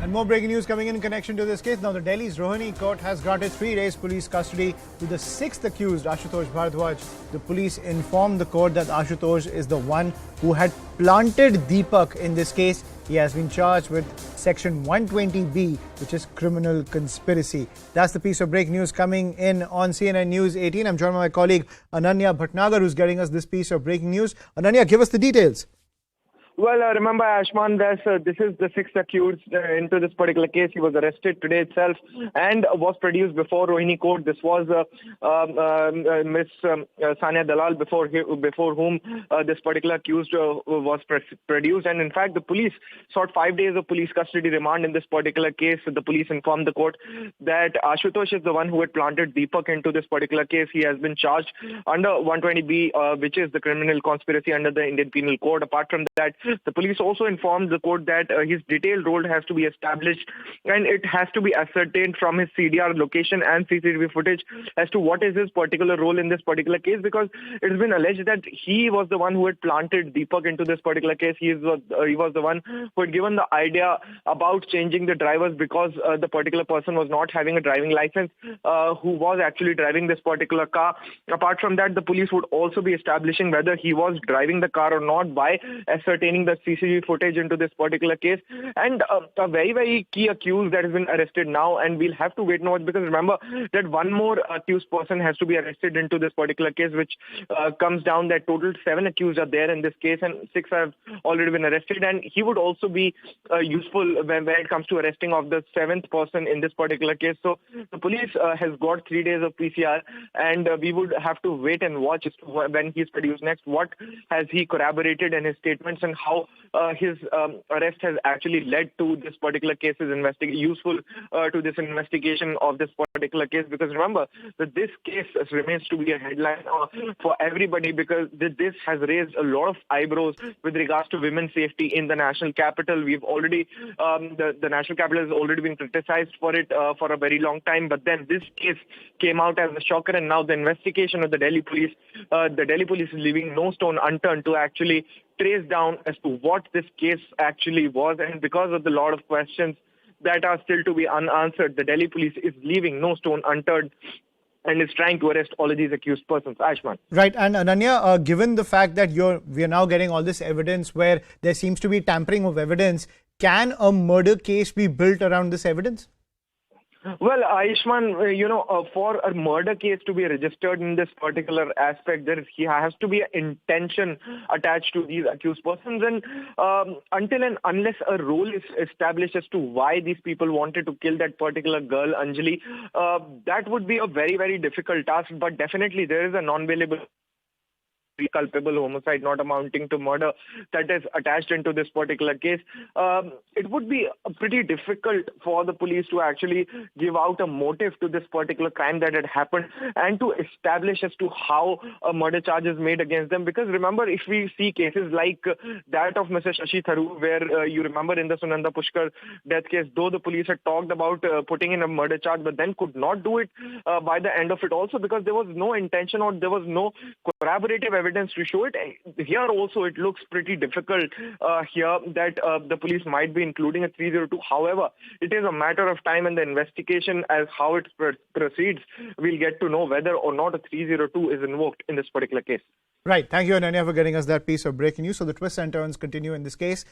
And more breaking news coming in connection to this case. Now, the Delhi's Rohini court has granted 3 days police custody to the 6th accused, Ashutosh Bhardwaj. The police informed the court that Ashutosh is the one who had planted Deepak in this case. He has been charged with Section 120B, which is criminal conspiracy. That's the piece of breaking news coming in on CNN News 18. I'm joined by my colleague Ananya Bhatnagar, who's getting us this piece of breaking news. Ananya, give us the details. Well, remember, Ashman, this is the 6th accused into this particular case. He was arrested today itself and was produced before Rohini court. This was Miss Sania Dalal before whom this particular accused was produced. And in fact, the police sought 5 days of police custody remand in this particular case. The police informed the court that Ashutosh is the one who had planted Deepak into this particular case. He has been charged under 120B, which is the criminal conspiracy under the Indian Penal Code. Apart from that, the police also informed the court that his detailed role has to be established and it has to be ascertained from his CDR location and CCTV footage as to what is his particular role in this particular case, because it has been alleged that he was the one who had planted Deepak into this particular case. He was the one who had given the idea about changing the drivers because the particular person was not having a driving license, who was actually driving this particular car. Apart from that, the police would also be establishing whether he was driving the car or not by ascertaining the CCTV footage into this particular case. And a very, very key accused that has been arrested now, and we'll have to wait and watch, because remember that one more accused person has to be arrested into this particular case, which comes down that total 7 accused are there in this case and 6 have already been arrested, and he would also be useful when it comes to arresting of the 7th person in this particular case. So the police has got 3 days of PCR, and we would have to wait and watch as to when he's produced next, what has he corroborated in his statements, and how his arrest has actually led to this particular case's useful to this investigation of this particular case. Because remember that this case remains to be a headline for everybody, because this has raised a lot of eyebrows with regards to women's safety in the national capital. We've already the national capital has already been criticized for it for a very long time, but then this case came out as a shocker, and now the investigation of the Delhi police is leaving no stone unturned to actually trace down as to what this case actually was. And because of the lot of questions that are still to be unanswered, the Delhi police is leaving no stone unturned and is trying to arrest all of these accused persons. Ashman. Right. And Ananya, given the fact that we are now getting all this evidence where there seems to be tampering of evidence, can a murder case be built around this evidence? Well, Ayushman, for a murder case to be registered in this particular aspect, there has to be an intention attached to these accused persons. And until and unless a role is established as to why these people wanted to kill that particular girl, Anjali, that would be a very, very difficult task. But definitely there is a non-bailable culpable homicide not amounting to murder that is attached into this particular case. It would be pretty difficult for the police to actually give out a motive to this particular crime that had happened and to establish as to how a murder charge is made against them. Because remember, if we see cases like that of Mr. Shashi Tharoor, where you remember in the Sunanda Pushkar death case, though the police had talked about putting in a murder charge, but then could not do it by the end of it also, because there was no intention or there was no corroborative evidence to show it. Here also it looks pretty difficult here that the police might be including a 302. However, it is a matter of time, and the investigation as how it proceeds, we'll get to know whether or not a 302 is invoked in this particular case. Right. Thank you, Ananya, for getting us that piece of breaking news. So the twists and turns continue in this case.